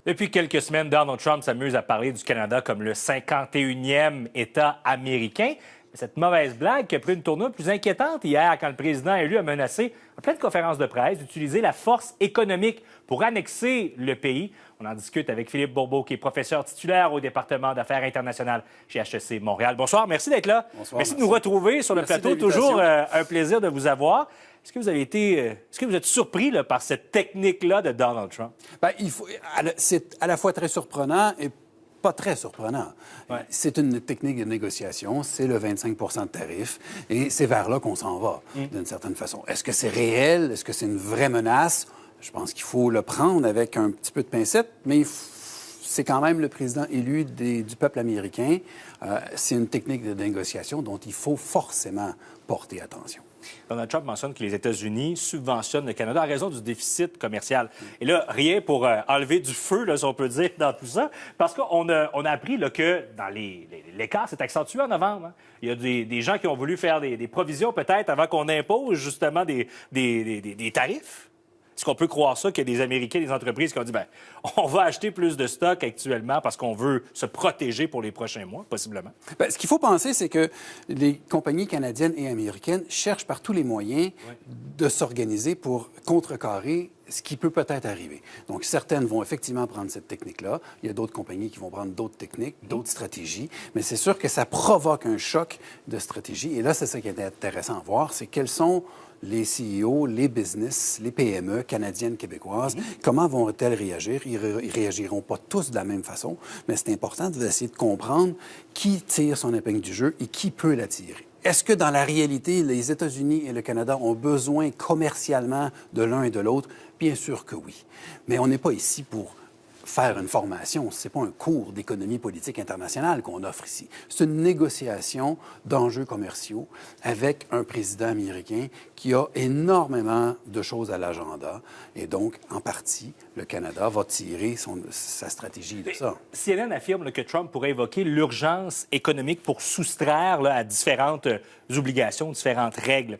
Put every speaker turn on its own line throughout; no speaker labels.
Depuis quelques semaines, Donald Trump s'amuse à parler du Canada comme le 51e État américain. Cette mauvaise blague qui a pris une tournure plus inquiétante hier quand le président élu a menacé, en pleine conférence de presse, d'utiliser la force économique pour annexer le pays. On en discute avec Philippe Bourbeau, qui est professeur titulaire au département d'affaires internationales chez HEC Montréal. Bonsoir, merci d'être là.
Bonsoir,
merci de nous retrouver sur le plateau. Toujours un plaisir de vous avoir. Est-ce que vous êtes surpris là, par cette technique-là de Donald Trump?
Bien, c'est à la fois très surprenant et pas très surprenant. Ouais. C'est une technique de négociation, c'est le 25 de tarif, et c'est vers là qu'on s'en va, d'une certaine façon. Est-ce que c'est réel? Est-ce que c'est une vraie menace? Je pense qu'il faut le prendre avec un petit peu de pincette, mais c'est quand même le président élu du peuple américain. C'est une technique de négociation dont il faut forcément porter attention.
Donald Trump mentionne que les États-Unis subventionnent le Canada à raison du déficit commercial. Et là, rien pour enlever du feu, là, si on peut dire, dans tout ça, parce qu'on a appris là, que dans l'écart s'est accentué en novembre. Hein. Il y a des gens qui ont voulu faire des provisions peut-être avant qu'on impose justement des tarifs. Est-ce qu'on peut croire ça, qu'il y a des Américains, des entreprises qui ont dit bien, on va acheter plus de stock actuellement parce qu'on veut se protéger pour les prochains mois, possiblement?
Bien, ce qu'il faut penser, c'est que les compagnies canadiennes et américaines cherchent par tous les moyens de s'organiser pour contrecarrer ce qui peut peut-être arriver. Donc, certaines vont effectivement prendre cette technique-là. Il y a d'autres compagnies qui vont prendre d'autres techniques, d'autres stratégies. Mais c'est sûr que ça provoque un choc de stratégie. Et là, c'est ça qui est intéressant à voir, c'est quels sont les CEO, les business, les PME canadiennes, québécoises, comment vont-elles réagir? Ils réagiront pas tous de la même façon, mais c'est important d'essayer de comprendre qui tire son épingle du jeu et qui peut la tirer. Est-ce que dans la réalité, les États-Unis et le Canada ont besoin commercialement de l'un et de l'autre? Bien sûr que oui. Mais on n'est pas ici pour faire une formation. Ce n'est pas un cours d'économie politique internationale qu'on offre ici. C'est une négociation d'enjeux commerciaux avec un président américain qui a énormément de choses à l'agenda. Et donc, en partie, le Canada va tirer sa stratégie de ça.
CNN affirme là, que Trump pourrait évoquer l'urgence économique pour soustraire là, à différentes obligations, différentes règles.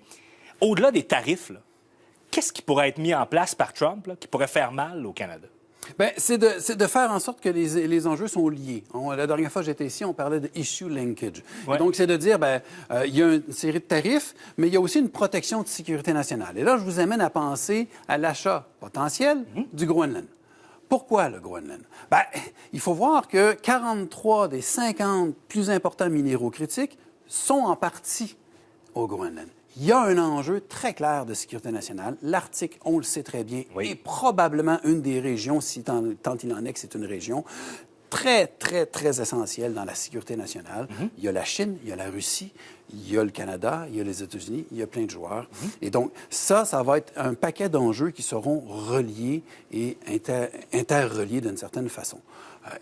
Au-delà des tarifs, là, qu'est-ce qui pourrait être mis en place par Trump là, qui pourrait faire mal au Canada?
Bien, c'est de faire en sorte que les enjeux sont liés. La dernière fois que j'étais ici, on parlait de « issue linkage ». Donc, c'est de dire, bien, il y a une série de tarifs, mais il y a aussi une protection de sécurité nationale. Et là, je vous amène à penser à l'achat potentiel du Groenland. Pourquoi le Groenland? Bien, il faut voir que 43 des 50 plus importants minéraux critiques sont en partie au Groenland. Il y a un enjeu très clair de sécurité nationale. L'Arctique, on le sait très bien, est probablement une des régions, si tant il en est que c'est une région, très, très, très essentielle dans la sécurité nationale. Il y a la Chine, il y a la Russie, il y a le Canada, il y a les États-Unis, il y a plein de joueurs. Et donc, ça va être un paquet d'enjeux qui seront reliés et interreliés d'une certaine façon.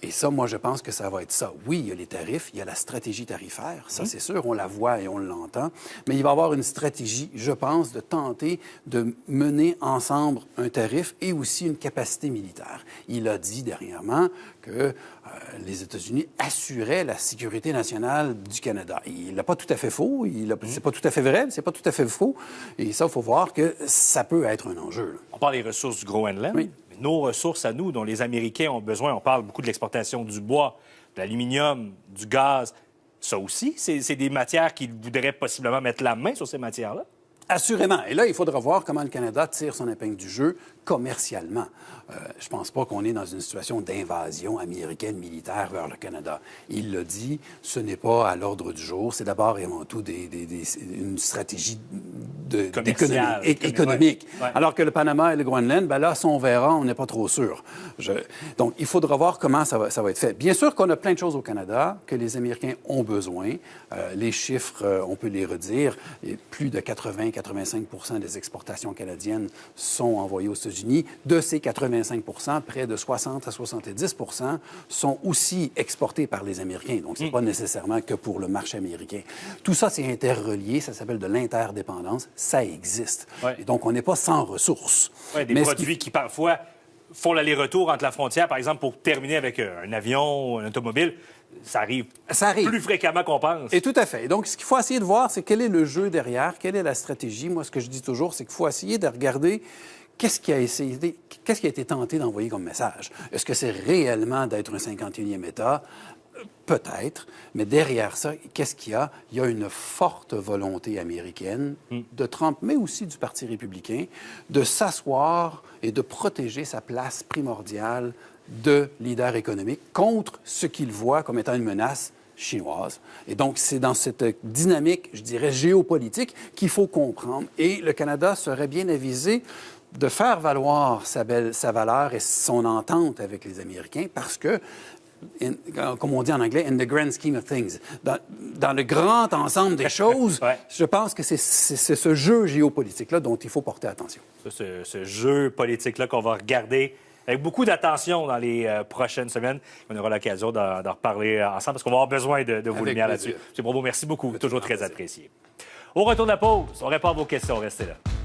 Et ça, moi, je pense que ça va être ça. Oui, il y a les tarifs, il y a la stratégie tarifaire, ça c'est sûr, on la voit et on l'entend, mais il va y avoir une stratégie, je pense, de tenter de mener ensemble un tarif et aussi une capacité militaire. Il a dit dernièrement que les États-Unis assuraient la sécurité nationale du Canada. Il n'a pas tout à fait faux, c'est pas tout à fait vrai, c'est pas tout à fait faux, et ça, il faut voir que ça peut être un enjeu. Là.
On parle des ressources du Groenland.
Oui.
Nos ressources à nous, dont les Américains ont besoin, on parle beaucoup de l'exportation du bois, de l'aluminium, du gaz. Ça aussi, c'est des matières qu'ils voudraient possiblement mettre la main sur ces matières-là?
Assurément. Et là, il faudra voir comment le Canada tire son épingle du jeu commercialement. Je pense pas qu'on est dans une situation d'invasion américaine militaire vers le Canada. Il l'a dit, ce n'est pas à l'ordre du jour. C'est d'abord et avant tout une stratégie économique. Ouais. Alors que le Panama et le Groenland, ben là, si on verra, on n'est pas trop sûr. Donc, il faudra voir comment ça va être fait. Bien sûr qu'on a plein de choses au Canada que les Américains ont besoin. Les chiffres, on peut les redire. Plus de 80-85 des exportations canadiennes sont envoyées aux États-Unis. De ces 85 près de 60 à 70 sont aussi exportés par les Américains. Donc, ce n'est pas nécessairement que pour le marché américain. Tout ça, c'est interrelié. Ça s'appelle de l'interdépendance. Ça existe. Ouais. Et donc, on n'est pas sans ressources.
Ouais, des produits qui, parfois, font l'aller-retour entre la frontière, par exemple, pour terminer avec un avion, un automobile. Ça arrive plus fréquemment qu'on pense.
Et tout à fait. Donc, ce qu'il faut essayer de voir, c'est quel est le jeu derrière, quelle est la stratégie. Moi, ce que je dis toujours, c'est qu'il faut essayer de regarder qu'est-ce qui a été tenté d'envoyer comme message? Est-ce que c'est réellement d'être un 51e État? Peut-être, mais derrière ça, qu'est-ce qu'il y a? Il y a une forte volonté américaine de Trump, mais aussi du Parti républicain, de s'asseoir et de protéger sa place primordiale de leader économique contre ce qu'il voit comme étant une menace chinoise. Et donc, c'est dans cette dynamique, je dirais, géopolitique qu'il faut comprendre. Et le Canada serait bien avisé de faire valoir sa valeur et son entente avec les Américains parce que, comme on dit en anglais, in the grand scheme of things, dans le grand ensemble des choses, je pense que c'est ce jeu géopolitique-là dont il faut porter attention.
Ce jeu politique-là qu'on va regarder avec beaucoup d'attention dans les prochaines semaines. On aura l'occasion d'en reparler ensemble parce qu'on va avoir besoin de vos lumières là-dessus. M. Provost, merci beaucoup. Toujours très apprécié. Au retour de la pause, on répond à vos questions. Restez là.